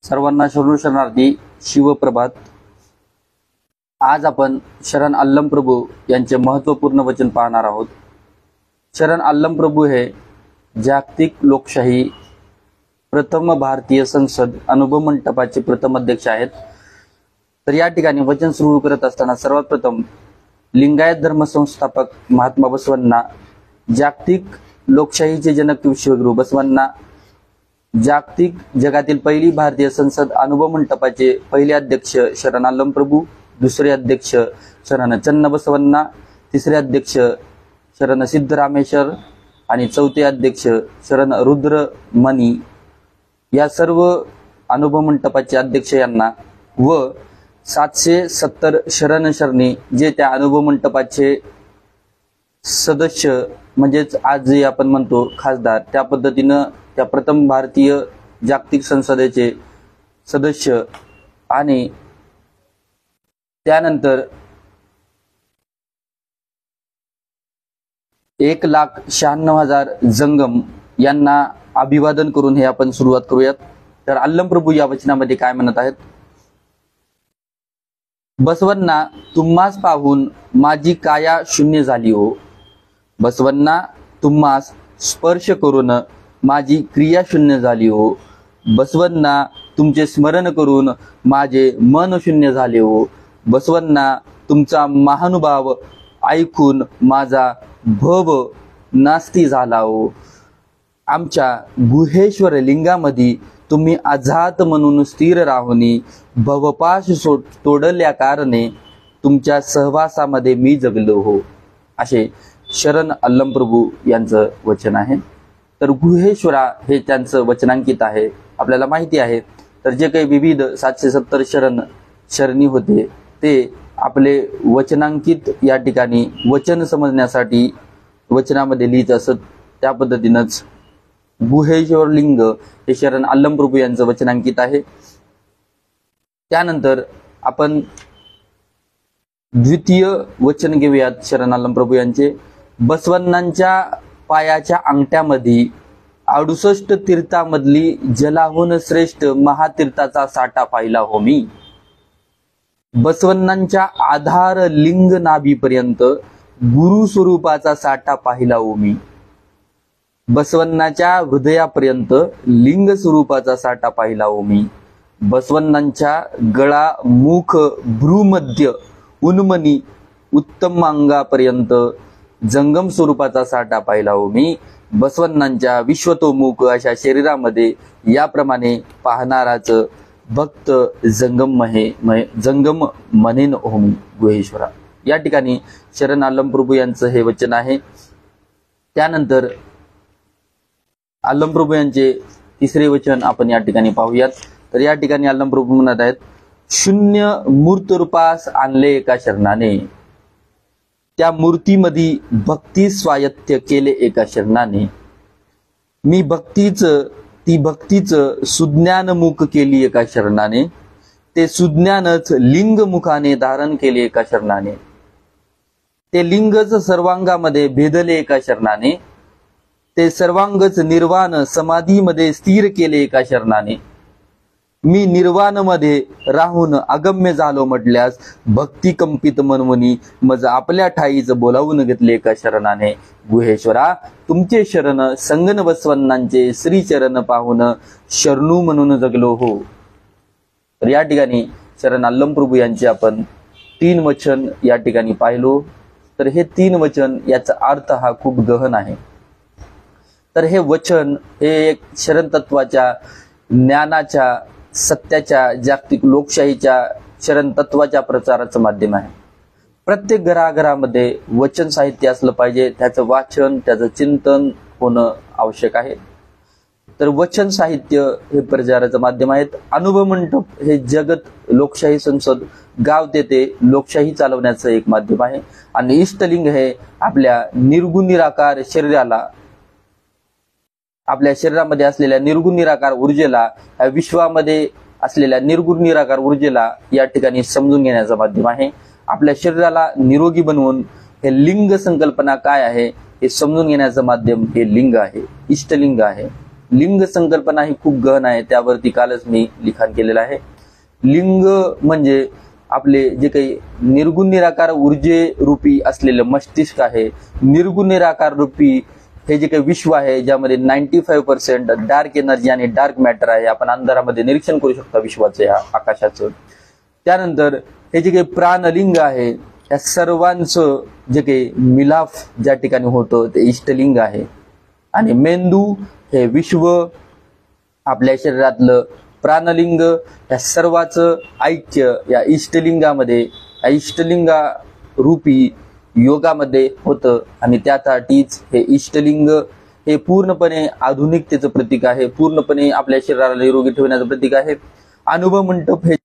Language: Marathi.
सर्वांना शरणू शरणार्थी शिवप्रभात। आज आपण शरण अल्लमप्रभू यांचे महत्त्वपूर्ण वचन पाहणार आहोत। शरण अल्लमप्रभू हे जागतिक लोकशाही प्रथम भारतीय संसद अनुभव मंडपाचे प्रथम अध्यक्ष आहेत। तर या ठिकाणी वचन सुरू करत असताना सर्वात प्रथम लिंगायत धर्म संस्थापक महात्मा बसवांना, जागतिक लोकशाहीचे जनक विश्वगुरू बसवांना, जागतिक जगातील पहिली भारतीय संसद अनुभव मंडपाचे पहिले अध्यक्ष शरण अल्लमप्रभू, दुसरे अध्यक्ष शरण चन्नबसवण्णा, तिसरे अध्यक्ष शरण सिद्धरामेश्वर आणि चौथे अध्यक्ष शरण रुद्रमणी या सर्व अनुभव मंडपाचे अध्यक्ष यांना व 770 शरण शरणी जे त्या अनुभव मंडपाचे सदस्य म्हणजेच आज जे आपण म्हणतो खासदार, त्या पद्धतीनं त्या प्रथम भारतीय जागतिक संसदेचे सदस्य आणि त्यानंतर 1,96,000 जंगम यांना अभिवादन करून हे आपण सुरुवात करूयात। तर अल्लमप्रभू या वचनामध्ये काय म्हणत आहेत? बसवण्णा तुम्हास पाहून माझी काया शून्य झाली हो, बसवण्णा तुम्हास स्पर्श करून माझी क्रिया शून्य झाली हो, बसवण्णा तुमचे स्मरण करून माझे मन शून्य झाले हो, बसवण्णा तुमचा महानुभाव ऐकून माझा भव नास्ती झाला हो, आमच्या गुहेश्वर लिंगामध्ये तुम्ही अजात म्हणून स्थिर राहुनी भवपाश तोडल्या कारणे तुमच्या सहवासामध्ये मी जगलो हो, असे शरण अल्लमप्रभू यांचं वचन आहे। तर गुहेश्वरा हे त्यांचं वचनांकित आहे। आपल्याला माहिती आहे तर जे काही विविध 770 शरणी होते ते आपले वचनांकित या ठिकाणी वचन समजण्यासाठी वचनामध्ये लिहित असत। त्या पद्धतीनंच गुहेश्वर लिंग हे शरण अल्लमप्रभू यांचं वचनांकित आहे। त्यानंतर आपण द्वितीय वचन घेऊयात शरण अल्लमप्रभू यांचे। बसवण्णांच्या पायाच्या अंगठ्यामध्ये 68 तीर्थामधली जलाहून श्रेष्ठ महातीर्थाचा साठा पाहिला हो मी, बसवण्णांच्या आधार लिंग नाभीपर्यंत गुरु स्वरूपाचा साठा पाहिला हो मी, बसवण्णाच्या हृदयापर्यंत लिंग स्वरूपाचा साठा पाहिला हो मी, बसवण्णांच्या गळा मुख भ्रूमध्य उन्मनी उत्तम अंगापर्यंत जंगम स्वरूपाचा साठा पाहिला हो मी, बसवण्णांच्या विश्वतोमुख अशा शरीरामध्ये याप्रमाणे पाहणाराच भक्त जंगम म्हणेन हो मी गुहेश्वरा। या ठिकाणी शरण अल्लमप्रभू यांचं हे वचन आहे। त्यानंतर अल्लमप्रभू यांचे तिसरे वचन आपण या ठिकाणी पाहूयात। तर या ठिकाणी अल्लमप्रभू म्हणत आहेत, शून्य मूर्त रूपास आणले एका शरणाने, त्या मूर्तीमध्ये भक्ती स्वायत्त केले एका शरणाने, मी ती भक्तीच सुज्ञानमुख केली एका शरणाने, ते सुज्ञानच लिंग मुखाने धारण केले एका शरणाने, ते लिंगच सर्वांगामध्ये भेदले एका शरणाने, ते सर्वांगच निर्वाण समाधीमध्ये स्थिर केले एका शरणाने, मी निर्वाणमध्ये राहून अगम्य झालो म्हटल्यास भक्ती कंपित मनवनी मज आपल्या ठाईच बोलावून घेतले एका शरणाने, गुहेश्वरा तुमचे शरण संगन बसवण्णांचे श्री चरण पाहून शरणू म्हणून जगलो हो। तर या ठिकाणी शरण अल्लमप्रभू यांचे आपण 3 वचन या ठिकाणी पाहिलो। तर हे 3 वचन याचा अर्थ हा खूप गहन आहे। तर हे वचन हे एक शरण तत्वाच्या ज्ञानाच्या सत्याच्या जागतिक लोकशाहीच्या शरण तत्वाच्या प्रचाराचं माध्यम आहे। प्रत्येक घराघरामध्ये वचन साहित्य असलं पाहिजे, त्याचं वाचन त्याचं चिंतन होणं आवश्यक आहे। तर वचन साहित्य हे प्रचाराचं माध्यम आहेत। अनुभव मंडप हे जगत लोकशाही संसद गाव तेथे लोकशाही चालवण्याचं एक माध्यम आहे। आणि इष्टलिंग हे आपल्या निर्गुण निराकार शरीराला, आपल्या शरीरामध्ये असलेल्या निर्गुण निराकार ऊर्जेला, विश्वामध्ये असलेल्या निर्गुण निराकार ऊर्जेला या ठिकाणी समजून घेण्याचं माध्यम आहे। आपल्या शरीराला निरोगी बनवून हे लिंग संकल्पना काय आहे हे समजून घेण्याचं माध्यम हे लिंग आहे, इष्टलिंग आहे। लिंग संकल्पना ही खूप गहन आहे, त्यावरती कालच मी लिखाण केलेलं आहे. लिंग म्हणजे आपले जे काही निर्गुण निराकार ऊर्जे रूपी असलेलं मस्तिष्क आहे, निर्गुण निराकार रूपी हे जे काही विश्व आहे, ज्यामध्ये 95% डार्क एनर्जी आणि डार्क मॅटर आहे. आपण अंधारामध्ये निरीक्षण करू शकता विश्वाचं, या आकाशाचं. त्यानंतर हे जे काही प्राणलिंग आहे, या सर्वांचं जे काही मिलाफ ज्या ठिकाणी होतं ते इष्टलिंग आहे. आणि मेंदू हे विश्व, आपल्या शरीरातलं प्राणलिंग, या सर्वांचं ऐक्य या इष्टलिंगामध्ये, या इष्टलिंगा रूपी योगामध्ये होतं. आणि त्यासाठीच हे इष्टलिंग हे पूर्णपणे आधुनिकतेचं प्रतीक आहे, पूर्णपणे आपल्या शरीराला निरोगी ठेवण्याचं प्रतीक आहे. अनुभव मंडप हे